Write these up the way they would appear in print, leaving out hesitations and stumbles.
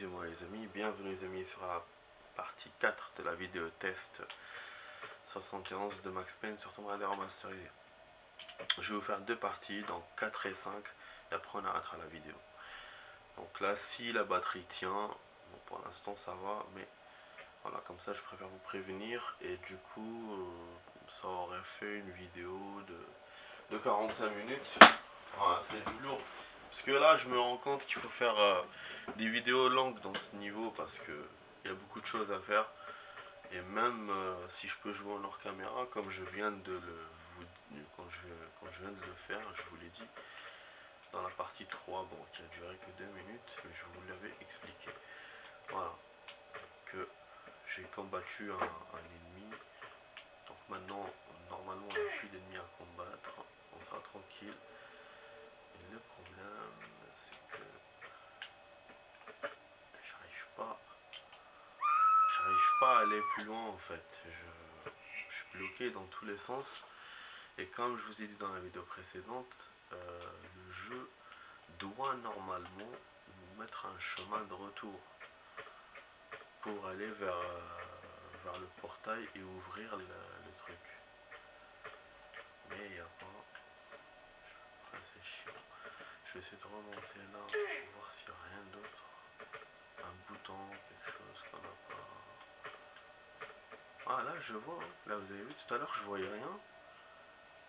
Excusez-moi les amis, bienvenue les amis sur la partie 4 de la vidéo test 71 de Max Payne sur Tomb Raider remasterisé. Je vais vous faire deux parties, donc 4 et 5, et après on arrêtera la vidéo. Donc là, si la batterie tient, bon, pour l'instant ça va, mais voilà, comme ça je préfère vous prévenir, et du coup, ça aurait fait une vidéo de 45 minutes. Voilà, c'est du lourd. Parce que là, je me rends compte qu'il faut faire des vidéos longues dans ce niveau parce que il y a beaucoup de choses à faire. Et même si je peux jouer en hors caméra, comme je viens de quand je viens de le faire, je vous l'ai dit, dans la partie 3, bon, qui a duré que 2 minutes, mais je vous l'avais expliqué. Voilà, que j'ai combattu un ennemi. Donc maintenant, normalement, il n'y a plus d'ennemis à combattre. On sera tranquille. Et le problème, c'est que j'arrive pas à aller plus loin en fait. Je suis bloqué dans tous les sens. Et comme je vous ai dit dans la vidéo précédente, le jeu doit normalement nous mettre un chemin de retour pour aller vers le portail et ouvrir le truc. Mais il n'y a pas. Après, c'est chiant. Je vais essayer de remonter là pour voir s'il n'y a rien d'autre. Un bouton, quelque chose qu'on n'a pas. Ah là je vois, hein. Là vous avez vu tout à l'heure je voyais rien.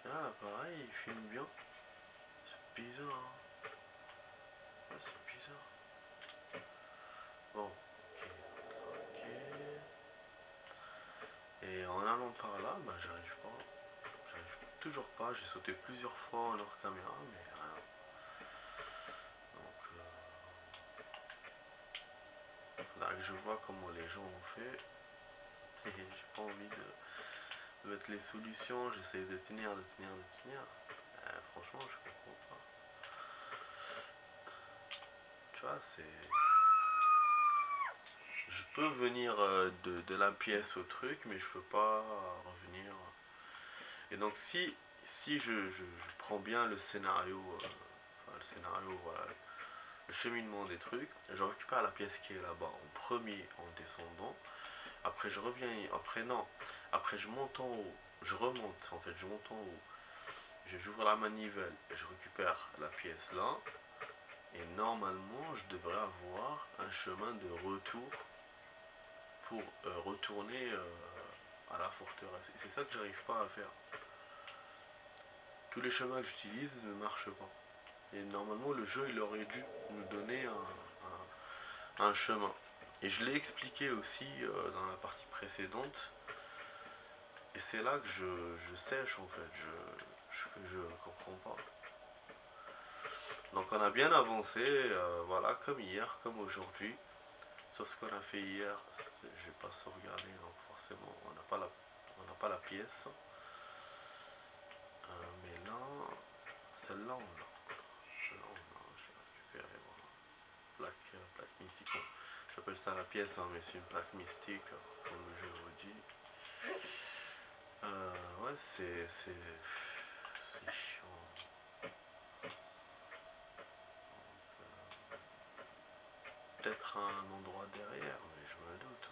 Là pareil il filme bien. C'est bizarre, hein. Ouais, c'est bizarre. Bon, ok. Et en allant par là, bah j'arrive pas. J'arrive toujours pas, j'ai sauté plusieurs fois en hors caméra mais rien. Donc faudra que je vois comment les gens ont fait. Et j'ai pas envie de mettre les solutions, j'essaie de tenir. Franchement je comprends pas. Tu vois, je peux venir de la pièce au truc, mais je peux pas revenir. Et donc si je prends bien le scénario, voilà, le cheminement des trucs, je récupère la pièce qui est là-bas en premier en descendant. Après je reviens, après je monte en haut, je remonte en fait, je monte en haut. J'ouvre la manivelle et je récupère la pièce là. Et normalement, je devrais avoir un chemin de retour pour retourner à la forteresse. Et c'est ça que j'arrive pas à faire. Tous les chemins que j'utilise ne marchent pas. Et normalement, le jeu, il aurait dû nous donner un chemin. Et je l'ai expliqué aussi dans la partie précédente. Et c'est là que je sèche en fait. Je comprends pas. Donc on a bien avancé, voilà, comme hier, comme aujourd'hui. Sauf ce qu'on a fait hier, j'ai pas sauvegardé, donc forcément on n'a pas la pièce. Mais là, celle-là on l'a. Celle-là on l'a, je vais récupérer, voilà. Plaque mystique. Bon, j'appelle ça la pièce, hein, mais c'est une plaque mystique, comme le jeu vous dit. Ouais, c'est chiant. Peut-être un endroit derrière, mais je me doute.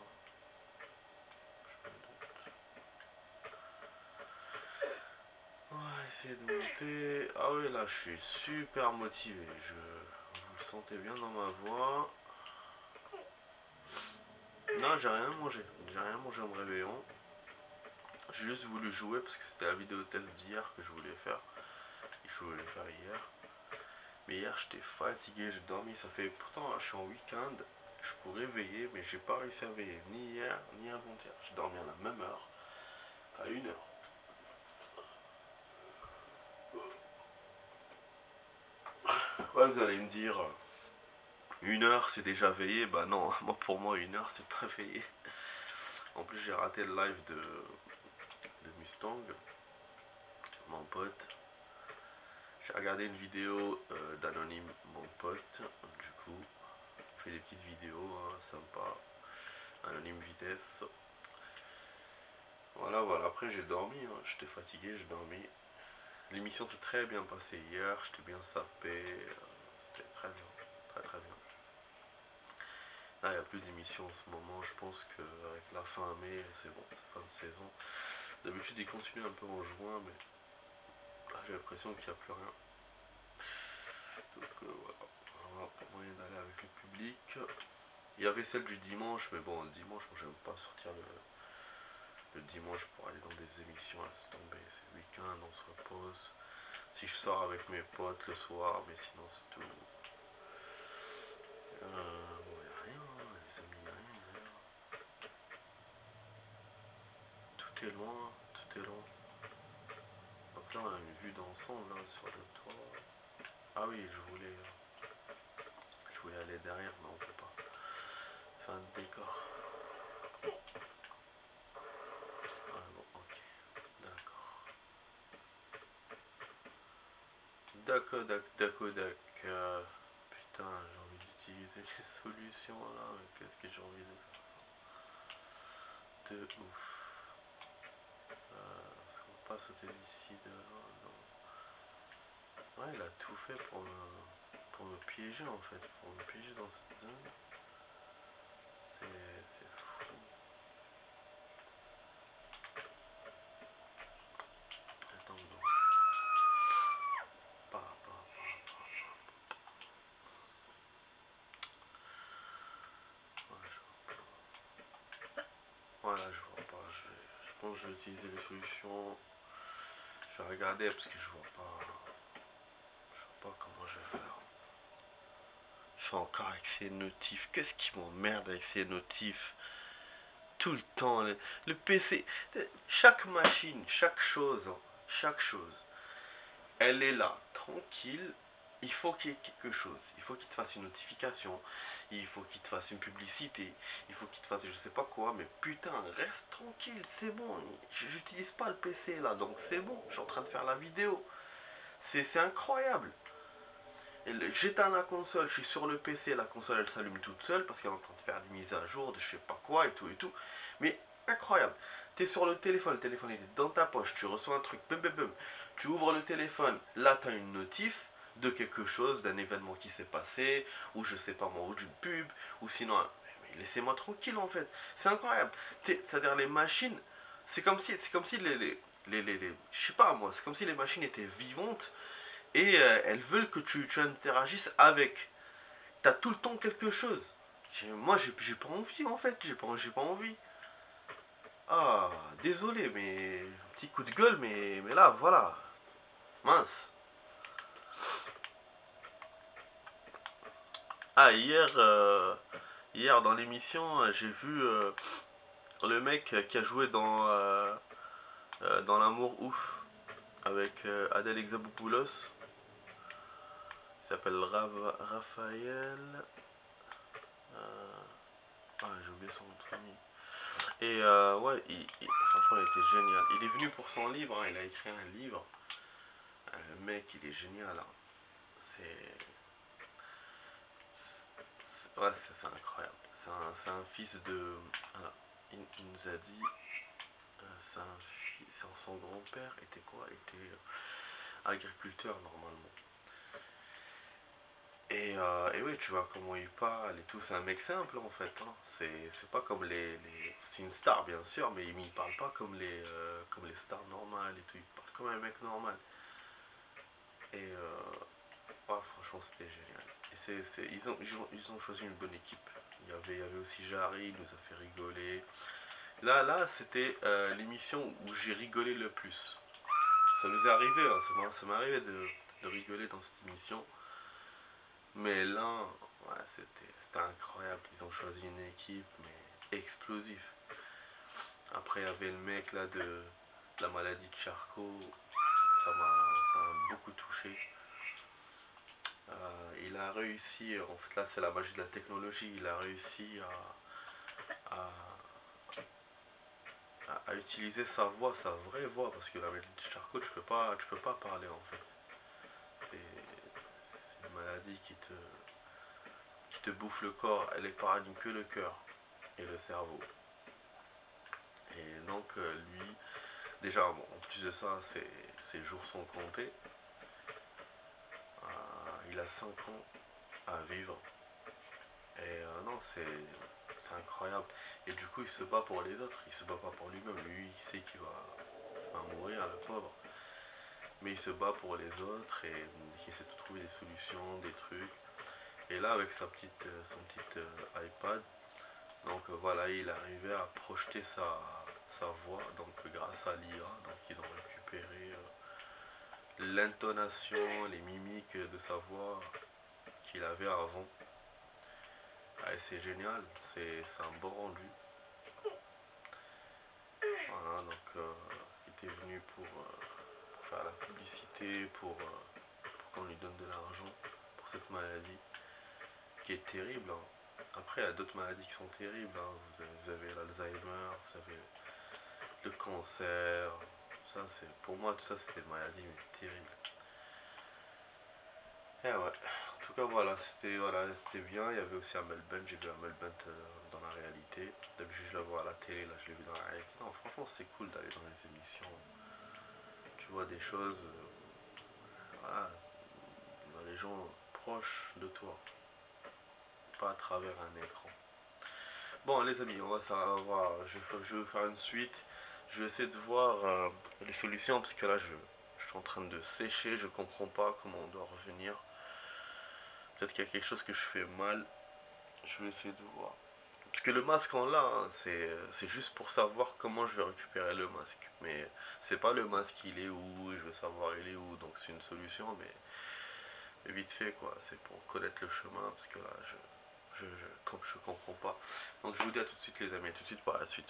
On va essayer de monter. Ah oui, là, je suis super motivé. Vous le sentez bien dans ma voix. Non, j'ai rien mangé. J'ai rien mangé en me réveillant. J'ai juste voulu jouer parce que c'était la vidéo test d'hier que je voulais faire. Et je voulais faire hier. Mais hier, j'étais fatigué, j'ai dormi. Ça fait. Pourtant, là, je suis en week-end. Je pourrais veiller, mais j'ai pas réussi à veiller. Ni hier, ni avant-hier. J'ai dormi à la même heure. À 1h. Ouais, vous allez me dire. 1h c'est déjà veillé, bah non, moi pour moi 1h c'est pas veillé. En plus j'ai raté le live de Mustang, mon pote. J'ai regardé une vidéo d'Anonyme, mon pote, du coup, il fait des petites vidéos, hein, sympa, Anonyme Vitesse. Voilà, après j'ai dormi, hein, j'étais fatigué, j'ai dormi. L'émission s'est très bien passée hier, j'étais bien sapé, c'était très bien, très bien. il n'y a plus d'émissions en ce moment. Je pense qu'avec la fin mai, c'est bon, c'est fin de saison. D'habitude, il continue un peu en juin, mais là, j'ai l'impression qu'il n'y a plus rien. Donc voilà, on a moyen d'aller avec le public. Il y avait celle du dimanche, mais bon, le dimanche, moi j'aime pas sortir le dimanche pour aller dans des émissions, laisse tomber, c'est le week-end, on se repose. Si je sors avec mes potes le soir, mais sinon c'est tout. Bon, y a rien, les amis, y a rien. Tout est loin, tout est loin. Donc là, on a une vue d'ensemble hein, sur le toit. Ah oui, je voulais aller derrière, mais on peut pas. C'est un décor. Ah bon, ok, d'accord. D'accord. Putain, j'ai envie d'utiliser ces solutions là, mais qu'est-ce que j'ai envie de faire de ouf. On va pas sauter d'ici dehors, non. Ouais, il a tout fait pour me piéger en fait, pour me piéger dans cette zone. C'est fou. Attends, non. Pas. Voilà, je vois pas. Je pense que je vais utiliser les solutions. Je vais regarder parce que je vois pas. Je vois pas comment je vais faire. Je suis encore avec ces notifs. Qu'est-ce qui m'emmerde avec ces notifs? Tout le temps, le PC, chaque machine, chaque chose, elle est là, tranquille. Il faut qu'il y ait quelque chose. Il faut qu'il te fasse une notification. Il faut qu'il te fasse une publicité. Il faut qu'il te fasse je sais pas quoi. Mais putain, reste tranquille, c'est bon. J'utilise pas le PC là, donc c'est bon. Je suis en train de faire la vidéo. C'est incroyable. J'éteins la console, je suis sur le PC, la console elle s'allume toute seule parce qu'elle est en train de faire des mises à jour, de je sais pas quoi et tout et tout. Mais incroyable. T'es sur le téléphone il est dans ta poche, tu reçois un truc, bum bum bum. Tu ouvres le téléphone, là t'as une notif de quelque chose, d'un événement qui s'est passé, ou je sais pas moi, ou d'une pub, ou sinon, mais laissez-moi tranquille en fait. C'est incroyable. C'est-à-dire les machines, c'est comme si je sais pas moi, c'est comme si les machines étaient vivantes et elles veulent que tu interagisses avec. T'as tout le temps quelque chose. Moi, j'ai pas envie en fait, j'ai pas envie. Ah, désolé, mais un petit coup de gueule, mais là, voilà. Mince. Ah, hier dans l'émission, j'ai vu le mec qui a joué dans L'amour ouf avec Adèle Exarchopoulos. Il s'appelle Raphaël. euh, Ah, j'ai oublié son nom de famille. Et ouais, franchement, il était génial. Il est venu pour son livre, hein, il a écrit un livre. Le mec, il est génial. Hein. C'est. Ouais, c'est incroyable. C'est un fils de. Voilà, il nous a dit. Son grand-père était quoi? Était agriculteur normalement. Et oui, tu vois comment il parle et tout. C'est un mec simple en fait. Hein. C'est pas comme c'est une star bien sûr, mais il parle pas comme les stars normales et tout. Il parle comme un mec normal. Et ouais, franchement, c'était génial. Et ils ont choisi une bonne équipe. Il y avait aussi Jarry, il nous a fait rigoler. Là, c'était l'émission où j'ai rigolé le plus. Ça nous est arrivé, hein, ça m'est arrivé de rigoler dans cette émission. Mais là, ouais, c'était incroyable. Ils ont choisi une équipe, mais explosif. Après, il y avait le mec là de la maladie de Charcot. Ça m'a beaucoup touché. Il a réussi, en fait là c'est la magie de la technologie, il a réussi à, à utiliser sa voix, sa vraie voix, parce que la maladie de Charcot, tu peux pas parler en fait. C'est une maladie qui te bouffe le corps, elle épargne que le cœur et le cerveau. Et donc lui, déjà bon, en plus de ça, ses jours sont comptés. Il a 5 ans à vivre. Et non, c'est incroyable. Et du coup, il se bat pour les autres, il se bat pas pour lui-même. Lui, il sait qu'il va mourir, le pauvre. Mais il se bat pour les autres et il essaie de trouver des solutions, des trucs. Et là, avec son petite iPad, donc voilà, il est arrivé à projeter sa voix, donc grâce à l'IA. Donc ils ont récupéré l'intonation, les mimiques de sa voix qu'il avait avant. Ah, et c'est génial, c'est un bon rendu. Voilà, donc il était venu pour faire la publicité, pour qu'on lui donne de l'argent pour cette maladie qui est terrible, hein. Après, il y a d'autres maladies qui sont terribles, hein. Vous avez l'Alzheimer, vous avez le cancer. Ça, pour moi, tout ça, c'est des maladies mais terribles. Et ouais. En tout cas, c'était bien. Il y avait aussi Amel Bent. J'ai vu Amel Bent dans la réalité. D'habitude, je la vois à la télé. Là, je l'ai vu dans la réalité. Non, franchement, c'est cool d'aller dans les émissions. Tu vois des choses, voilà, dans les gens proches de toi, pas à travers un écran. Bon, les amis, on va savoir. Je vais faire une suite. Je vais essayer de voir les solutions parce que là, je suis en train de sécher. Je comprends pas comment on doit revenir. Peut-être qu'il y a quelque chose que je fais mal. Je vais essayer de voir. Parce que le masque on l'a, hein, c'est juste pour savoir comment je vais récupérer le masque. Mais c'est pas le masque il est où, je veux savoir il est où, donc c'est une solution, mais vite fait quoi, c'est pour connaître le chemin, parce que là je comprends pas. Donc je vous dis à tout de suite les amis, à tout de suite par la suite.